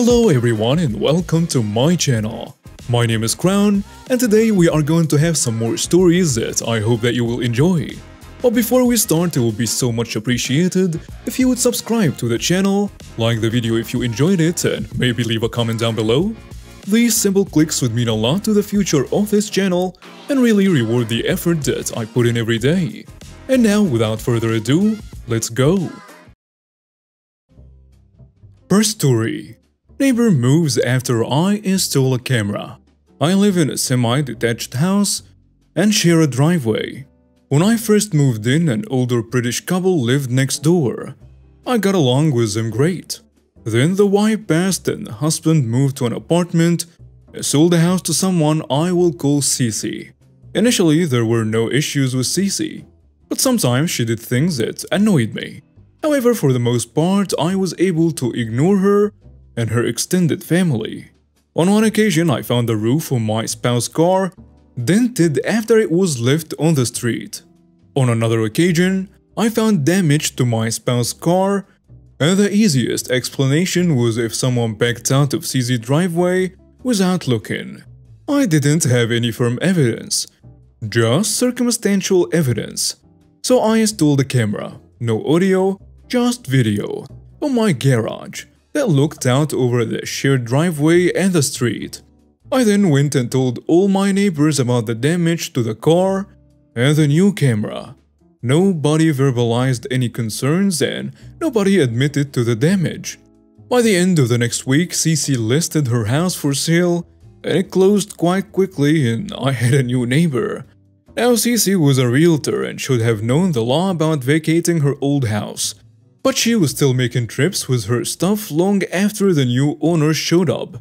Hello everyone and welcome to my channel. My name is Crown and today we are going to have some more stories that I hope that you will enjoy. But before we start, it would be so much appreciated if you would subscribe to the channel, like the video if you enjoyed it, and maybe leave a comment down below. These simple clicks would mean a lot to the future of this channel and really reward the effort that I put in every day. And now, without further ado, let's go! First story. Neighbor moves after I install a camera. I live in a semi-detached house and share a driveway. When I first moved in, an older British couple lived next door. I got along with them great. Then the wife passed and the husband moved to an apartment and sold the house to someone I will call Cece. Initially, there were no issues with Cece, but sometimes she did things that annoyed me. However, for the most part, I was able to ignore her and her extended family. On one occasion, I found the roof of my spouse's car dented after it was left on the street. On another occasion, I found damage to my spouse's car, and the easiest explanation was if someone backed out of Cece's driveway without looking. I didn't have any firm evidence, just circumstantial evidence. So I installed a camera, no audio, just video, on my garage that looked out over the shared driveway and the street. I then went and told all my neighbors about the damage to the car and the new camera. Nobody verbalized any concerns and nobody admitted to the damage. By the end of the next week, Cece listed her house for sale and it closed quite quickly and I had a new neighbor. Now Cece was a realtor and should have known the law about vacating her old house. But she was still making trips with her stuff long after the new owner showed up.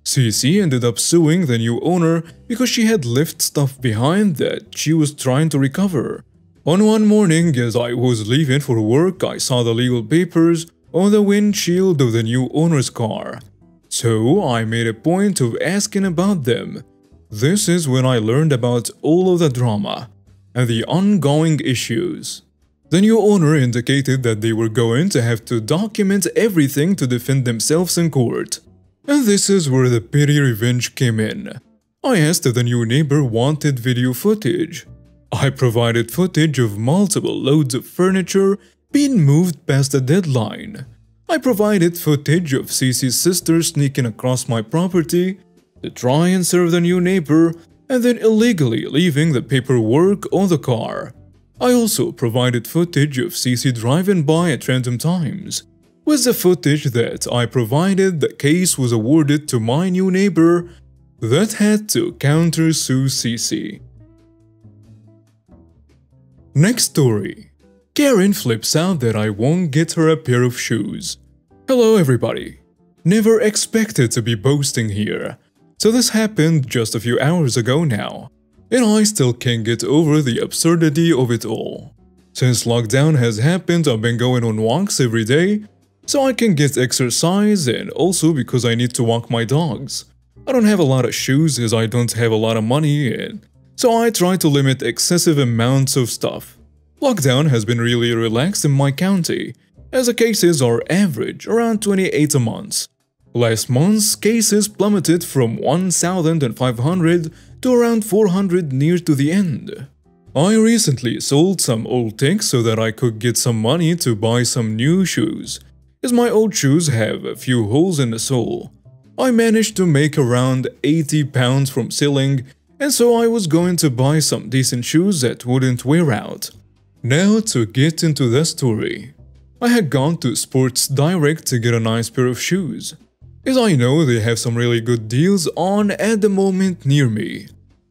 Cece ended up suing the new owner because she had left stuff behind that she was trying to recover. On one morning, as I was leaving for work, I saw the legal papers on the windshield of the new owner's car. So I made a point of asking about them. This is when I learned about all of the drama and the ongoing issues. The new owner indicated that they were going to have to document everything to defend themselves in court. And this is where the petty revenge came in. I asked if the new neighbor wanted video footage. I provided footage of multiple loads of furniture being moved past the deadline. I provided footage of Cece's sister sneaking across my property to try and serve the new neighbor and then illegally leaving the paperwork on the car. I also provided footage of Cece driving by at random times. With the footage that I provided, the case was awarded to my new neighbor that had to counter-sue Cece. Next story. Karen flips out that I won't get her a pair of shoes. Hello everybody. Never expected to be boasting here. So this happened just a few hours ago now. And I still can't get over the absurdity of it all. Since lockdown has happened, I've been going on walks every day, so I can get exercise and also because I need to walk my dogs. I don't have a lot of shoes as I don't have a lot of money, and so I try to limit excessive amounts of stuff. Lockdown has been really relaxed in my county, as the cases are average around 28 a month. Last month's cases plummeted from 1,500 to around 400 near to the end. I recently sold some old things so that I could get some money to buy some new shoes, as my old shoes have a few holes in the sole. I managed to make around 80 pounds from selling, and so I was going to buy some decent shoes that wouldn't wear out. Now to get into the story. I had gone to Sports Direct to get a nice pair of shoes, as I know they have some really good deals on at the moment near me.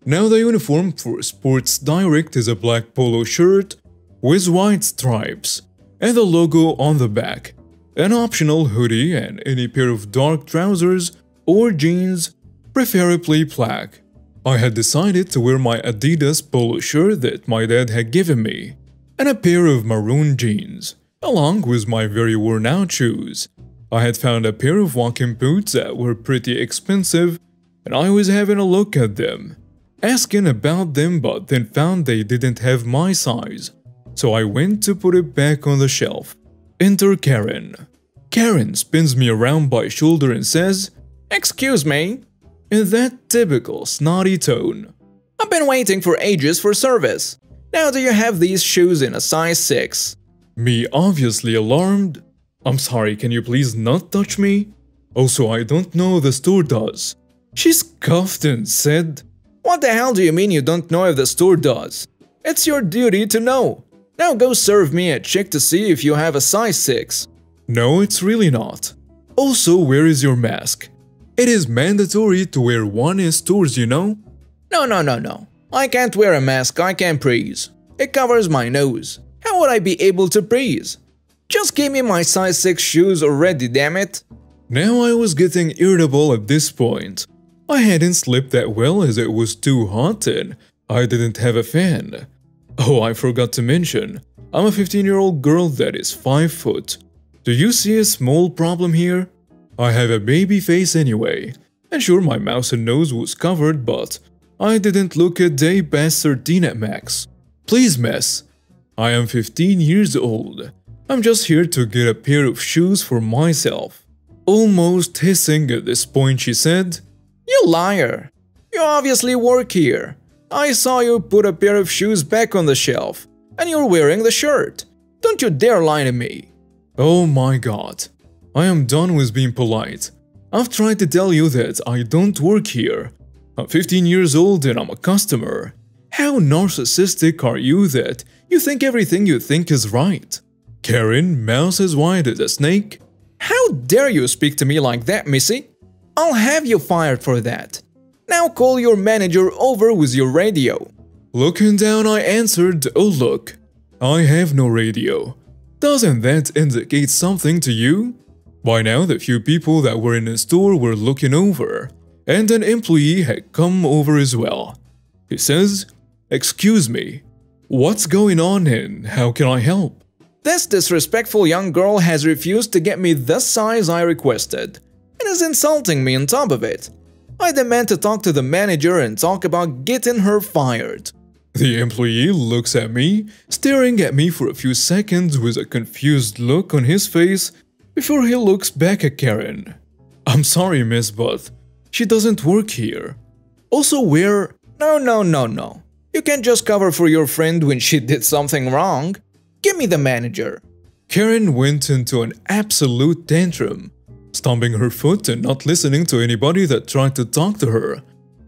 Now the uniform for Sports Direct is a black polo shirt with white stripes and the logo on the back, an optional hoodie and any pair of dark trousers or jeans, preferably black. I had decided to wear my Adidas polo shirt that my dad had given me and a pair of maroon jeans, along with my very worn out shoes. I had found a pair of walking boots that were pretty expensive and I was having a look at them, asking about them, but then found they didn't have my size. So I went to put it back on the shelf. Enter Karen. Karen spins me around by shoulder and says, "Excuse me," in that typical snotty tone. "I've been waiting for ages for service. Now do you have these shoes in a size 6? Me obviously alarmed. I'm sorry, can you please not touch me? Also, I don't know the store does. She scoffed and said, What the hell do you mean you don't know if the store does? It's your duty to know. Now go serve me a check to see if you have a size 6. No, it's really not. Also, where is your mask? It is mandatory to wear one in stores, you know? No. I can't wear a mask, I can't breathe. It covers my nose. How would I be able to breathe? Just give me my size 6 shoes already, damn it. Now I was getting irritable at this point. I hadn't slept that well as it was too hot and I didn't have a fan. Oh, I forgot to mention, I'm a 15-year-old girl that is 5 foot. Do you see a small problem here? I have a baby face anyway. And sure, my mouth and nose was covered, but I didn't look a day past 13 at max. Please, miss. I am 15 years old. I'm just here to get a pair of shoes for myself. Almost hissing at this point, she said, You liar. You obviously work here. I saw you put a pair of shoes back on the shelf, and you're wearing the shirt. Don't you dare lie to me. Oh my god. I am done with being polite. I've tried to tell you that I don't work here. I'm 15 years old and I'm a customer. How narcissistic are you that you think everything you think is right? Karen, mouth as wide as a snake. How dare you speak to me like that, missy? I'll have you fired for that. Now call your manager over with your radio. Looking down, I answered, Oh look, I have no radio. Doesn't that indicate something to you? By now, the few people that were in the store were looking over, and an employee had come over as well. He says, Excuse me, what's going on and how can I help? This disrespectful young girl has refused to get me the size I requested, and is insulting me on top of it. I demand to talk to the manager and talk about getting her fired. The employee looks at me, staring at me for a few seconds with a confused look on his face before he looks back at Karen. I'm sorry, miss, but she doesn't work here. Also, where… No. You can't just cover for your friend when she did something wrong. Give me the manager. Karen went into an absolute tantrum, stomping her foot and not listening to anybody that tried to talk to her.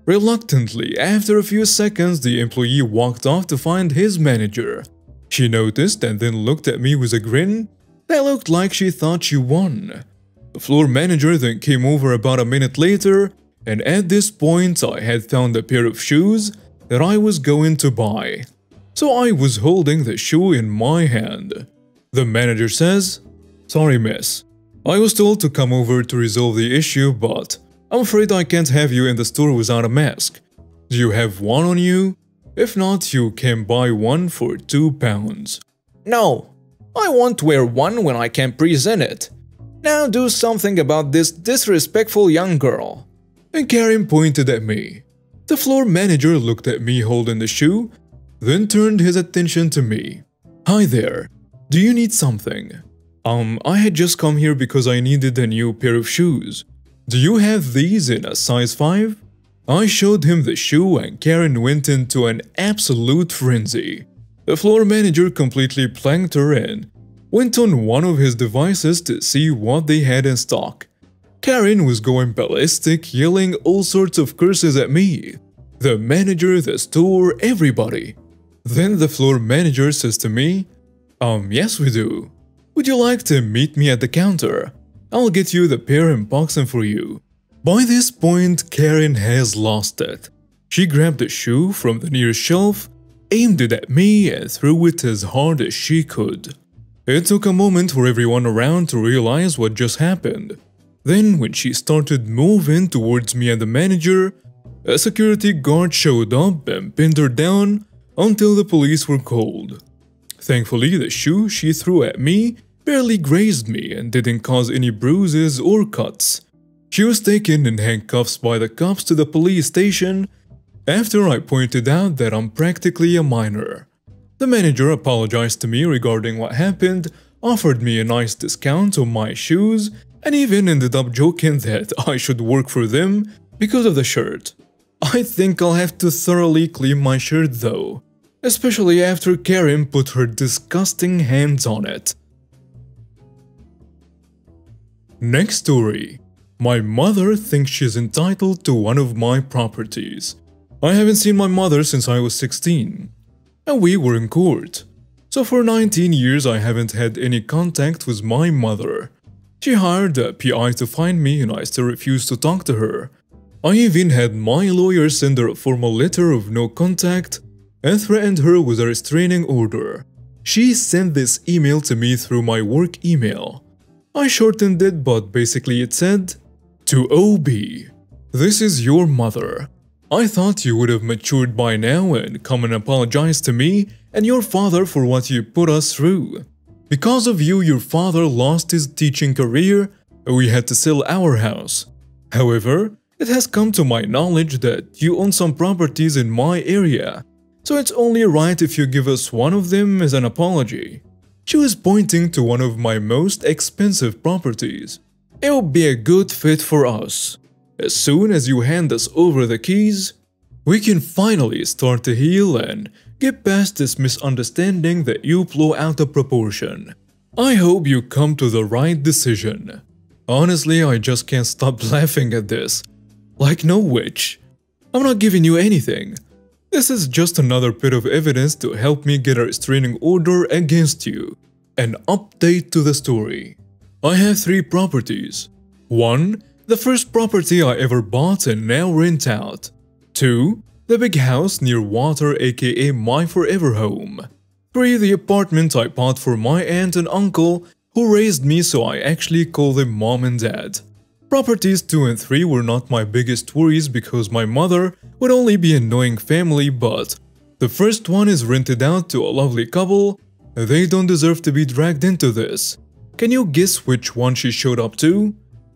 Reluctantly, after a few seconds, the employee walked off to find his manager. She noticed and then looked at me with a grin that looked like she thought she won. The floor manager then came over about a minute later, and at this point I had found a pair of shoes that I was going to buy. So I was holding the shoe in my hand. The manager says, Sorry, miss. I was told to come over to resolve the issue, but I'm afraid I can't have you in the store without a mask. Do you have one on you? If not, you can buy one for £2. No, I won't wear one when I can present it. Now do something about this disrespectful young girl. And Karen pointed at me. The floor manager looked at me holding the shoe, then turned his attention to me. Hi there, do you need something? I had just come here because I needed a new pair of shoes. Do you have these in a size 5? I showed him the shoe and Karen went into an absolute frenzy. The floor manager completely planked her and went on one of his devices to see what they had in stock. Karen was going ballistic, yelling all sorts of curses at me. The manager, the store, everybody. Then the floor manager says to me, Yes we do. Would you like to meet me at the counter? I'll get you the pair and box them for you. By this point, Karen has lost it. She grabbed the shoe from the nearest shelf, aimed it at me and threw it as hard as she could. It took a moment for everyone around to realize what just happened. Then, when she started moving towards me and the manager, a security guard showed up and pinned her down until the police were called. Thankfully, the shoe she threw at me barely grazed me and didn't cause any bruises or cuts. She was taken in handcuffs by the cops to the police station after I pointed out that I'm practically a minor. The manager apologized to me regarding what happened, offered me a nice discount on my shoes, and even ended up joking that I should work for them because of the shirt. I think I'll have to thoroughly clean my shirt though, especially after Karen put her disgusting hands on it. Next story. My mother thinks she's entitled to one of my properties. I haven't seen my mother since I was 16, and we were in court. So for 19 years I haven't had any contact with my mother. She hired a PI to find me and I still refused to talk to her. I even had my lawyer send her a formal letter of no contact and threatened her with a restraining order. She sent this email to me through my work email. I shortened it, but basically it said, "To OB, this is your mother. I thought you would have matured by now and come and apologize to me and your father for what you put us through. Because of you, your father lost his teaching career and we had to sell our house. However, it has come to my knowledge that you own some properties in my area, so it's only right if you give us one of them as an apology." She was pointing to one of my most expensive properties. "It will be a good fit for us. As soon as you hand us over the keys, we can finally start to heal and get past this misunderstanding that you blew out of proportion. I hope you come to the right decision." Honestly, I just can't stop laughing at this. Like, no witch. I'm not giving you anything. This is just another bit of evidence to help me get a restraining order against you. An update to the story. I have 3 properties. 1. The first property I ever bought and now rent out. 2. The big house near water, aka my forever home. 3. The apartment I bought for my aunt and uncle who raised me, so I actually call them mom and dad. Properties 2 and 3 were not my biggest worries because my mother would only be annoying family, but the first one is rented out to a lovely couple. They don't deserve to be dragged into this. Can you guess which one she showed up to?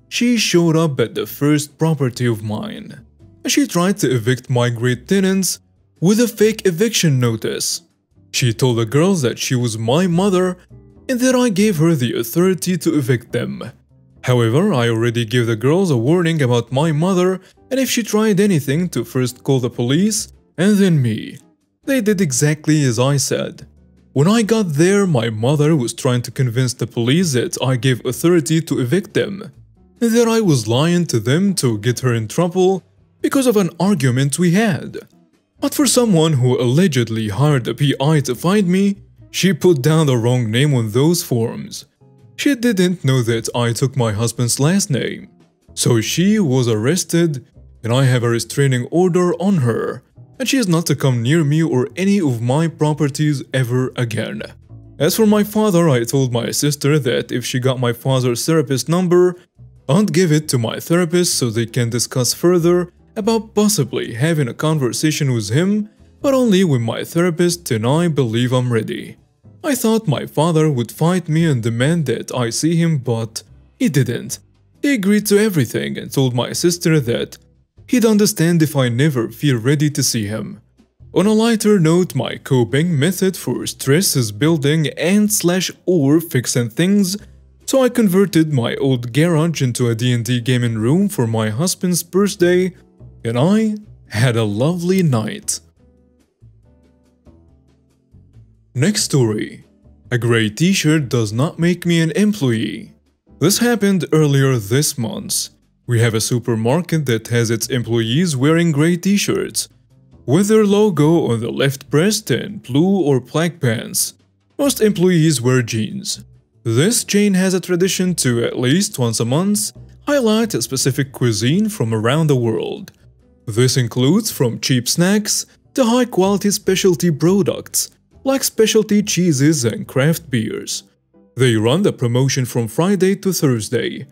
She showed up at the first property of mine. She tried to evict my great tenants with a fake eviction notice. She told the girls that she was my mother and that I gave her the authority to evict them. However, I already gave the girls a warning about my mother, and if she tried anything, to first call the police and then me. They did exactly as I said. When I got there, my mother was trying to convince the police that I gave authority to evict them, and that I was lying to them to get her in trouble because of an argument we had. But for someone who allegedly hired a PI to find me, she put down the wrong name on those forms. She didn't know that I took my husband's last name. So she was arrested and I have a restraining order on her, and she is not to come near me or any of my properties ever again. As for my father, I told my sister that if she got my father's therapist number, I'd give it to my therapist so they can discuss further about possibly having a conversation with him, but only when my therapist and I believe I'm ready. I thought my father would fight me and demand that I see him, but he didn't. He agreed to everything and told my sister that he'd understand if I never feel ready to see him. On a lighter note, my coping method for stress is building and/or fixing things, so I converted my old garage into a D&D gaming room for my husband's birthday, and I had a lovely night. Next story. A grey t-shirt does not make me an employee. This happened earlier this month. We have a supermarket that has its employees wearing grey t-shirts, with their logo on the left breast and blue or black pants. Most employees wear jeans. This chain has a tradition to, at least once a month, highlight a specific cuisine from around the world. This includes from cheap snacks to high-quality specialty products, like specialty cheeses and craft beers. They run the promotion from Friday to Thursday,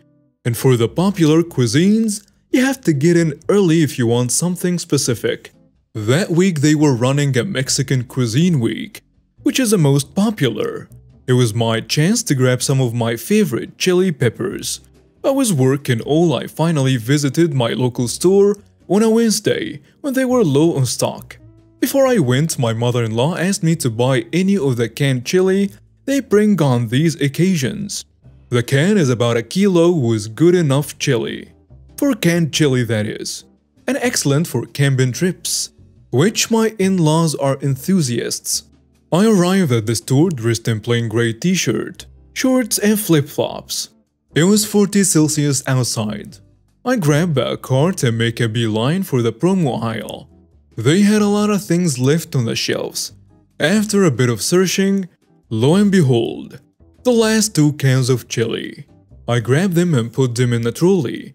and for the popular cuisines, you have to get in early if you want something specific. That week they were running a Mexican cuisine week, which is the most popular. It was my chance to grab some of my favorite chili peppers. I was working all I finally visited my local store on a Wednesday when they were low on stock. Before I went, my mother-in-law asked me to buy any of the canned chili they bring on these occasions. The can is about a kilo with good enough chili. For canned chili, that is. And excellent for camping trips, which my in-laws are enthusiasts. I arrived at the store dressed in plain gray t-shirt, shorts and flip-flops. It was 40 Celsius outside. I grabbed a cart and make a beeline for the promo aisle. They had a lot of things left on the shelves. After a bit of searching, lo and behold, the last 2 cans of chili. I grabbed them and put them in the trolley.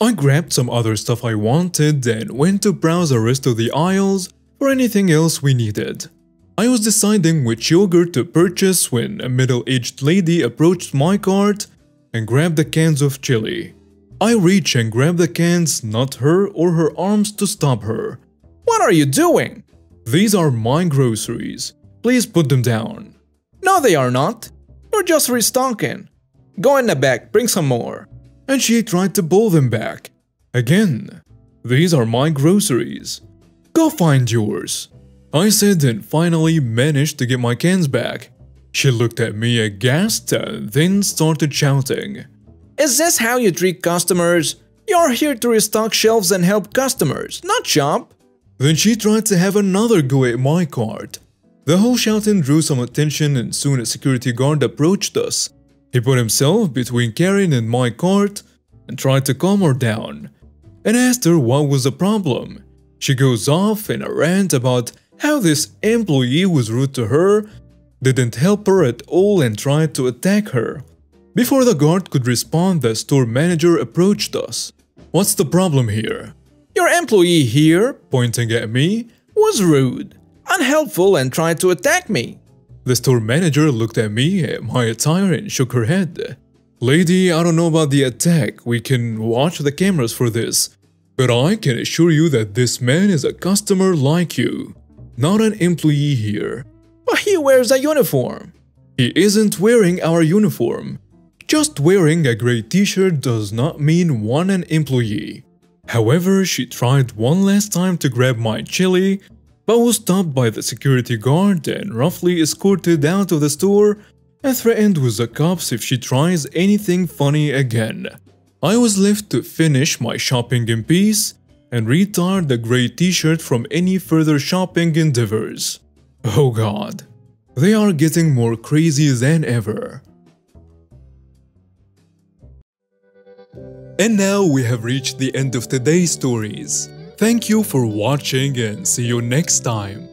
I grabbed some other stuff I wanted and went to browse the rest of the aisles for anything else we needed. I was deciding which yogurt to purchase when a middle-aged lady approached my cart and grabbed the cans of chili. I reached and grabbed the cans, not her or her arms to stop her. What are you doing? These are my groceries. Please put them down. No, they are not. You're just restocking. Go in the back, bring some more. And she tried to pull them back. Again, these are my groceries. Go find yours. I said and finally managed to get my cans back. She looked at me aghast and then started shouting. Is this how you treat customers? You're here to restock shelves and help customers, not shop. Then she tried to have another go at my cart. The whole shouting drew some attention and soon a security guard approached us. He put himself between Karen and my cart and tried to calm her down and asked her what was the problem. She goes off in a rant about how this employee was rude to her, didn't help her at all and tried to attack her. Before the guard could respond, the store manager approached us. What's the problem here? Your employee here, Pointing at me, was rude, unhelpful and tried to attack me. The store manager looked at me at my attire and shook her head. Lady, I don't know about the attack, we can watch the cameras for this. But I can assure you that this man is a customer like you, not an employee here. But he wears a uniform. He isn't wearing our uniform. Just wearing a gray t-shirt does not mean one an employee. However, she tried one last time to grab my chili, but was stopped by the security guard and roughly escorted out of the store and threatened with the cops if she tries anything funny again. I was left to finish my shopping in peace and retire the gray t-shirt from any further shopping endeavors. Oh god, they are getting more crazy than ever. And now we have reached the end of today's stories. Thank you for watching and see you next time.